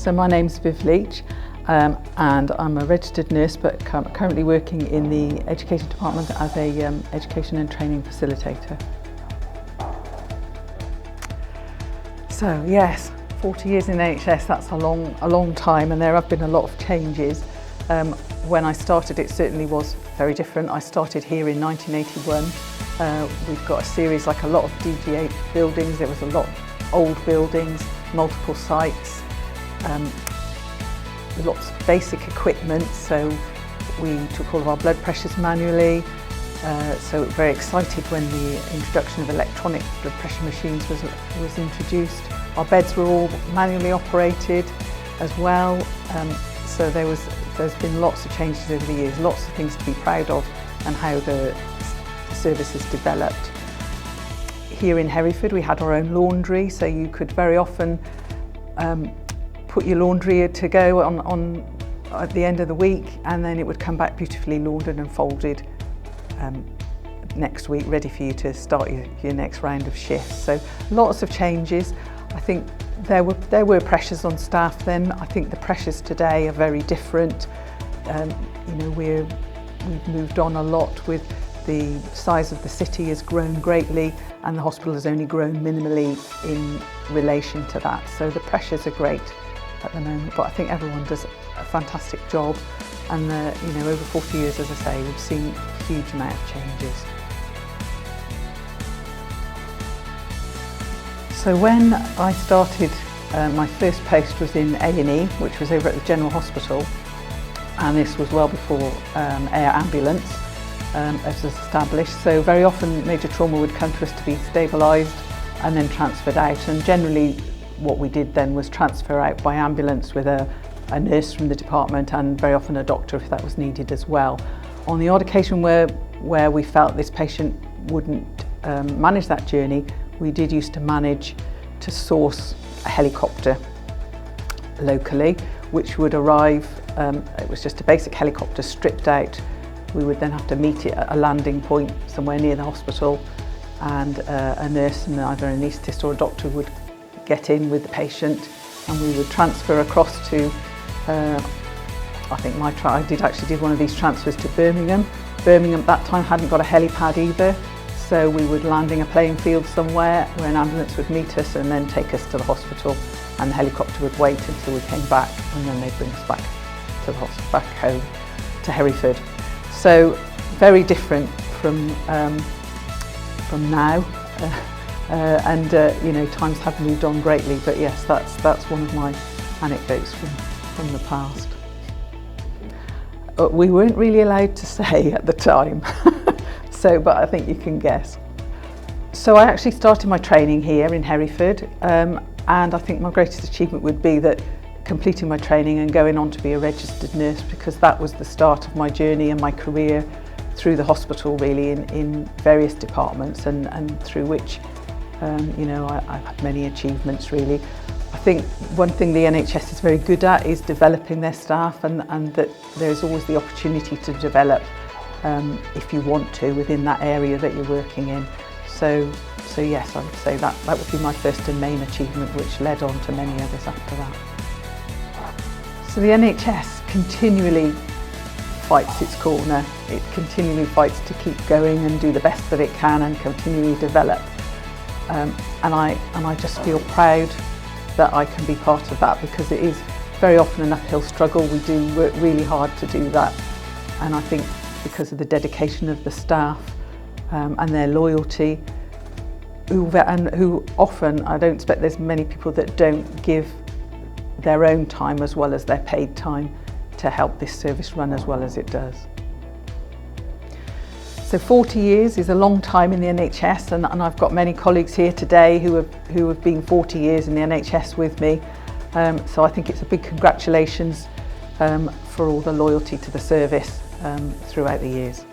So my name's Viv Leech and I'm a registered nurse but currently working in the education department as a education and training facilitator. So yes, 40 years in NHS, that's a long time, and there have been a lot of changes. When I started it certainly was very different. I started here in 1981. We've got a series like a lot of DG8 buildings. There was a lot of old buildings, multiple sites, lots of basic equipment, so we took all of our blood pressures manually. So very excited when the introduction of electronic blood pressure machines was introduced. Our beds were all manually operated as well. So there's been lots of changes over the years, lots of things to be proud of and how the service has developed. Here in Hereford we had our own laundry, so you could very often put your laundry to go on at the end of the week, and then it would come back beautifully laundered and folded next week, ready for you to start your next round of shifts. So lots of changes. I think there were pressures on staff then. I think the pressures today are very different. You know, we've moved on a lot. With the size of the city has grown greatly, and the hospital has only grown minimally in relation to that. So the pressures are great at the moment, but I think everyone does a fantastic job. And you know, over 40 years, as I say, we've seen a huge amount of changes. So when I started, my first post was in A&E, which was over at the General Hospital, and this was well before air ambulance was established. So very often major trauma would come to us to be stabilised and then transferred out, and generally what we did then was transfer out by ambulance with a nurse from the department, and very often a doctor if that was needed as well. On the odd occasion where we felt this patient wouldn't manage that journey, we did used to manage to source a helicopter locally, which would arrive. It was just a basic helicopter stripped out. We would then have to meet it at a landing point somewhere near the hospital, and a nurse and either an anaesthetist or a doctor would get in with the patient, and we would transfer across to I think I did one of these transfers to Birmingham. Birmingham at that time hadn't got a helipad either, so we would land in a playing field somewhere where an ambulance would meet us and then take us to the hospital, and the helicopter would wait until we came back, and then they'd bring us back to the hospital, back home to Hereford. So very different from now, and you know, times have moved on greatly. But yes, that's one of my anecdotes from the past. We weren't really allowed to say at the time, but I think you can guess. So I actually started my training here in Hereford, and I think my greatest achievement would be that completing my training and going on to be a registered nurse, because that was the start of my journey and my career through the hospital, really, in various departments, and through which you know, I've had many achievements really. I think one thing the NHS is very good at is developing their staff, and that there's always the opportunity to develop if you want to within that area that you're working in. So yes, I would say that would be my first and main achievement, which led on to many others after that. So the NHS continually fights its corner. It continually fights to keep going and do the best that it can and continually develop. And I just feel proud that I can be part of that, because it is very often an uphill struggle. We do work really hard to do that, and I think because of the dedication of the staff and their loyalty, who often, I don't expect there's many people that don't give their own time as well as their paid time to help this service run as well as it does. So 40 years is a long time in the NHS, and I've got many colleagues here today who have been 40 years in the NHS with me. So I think it's a big congratulations for all the loyalty to the service throughout the years.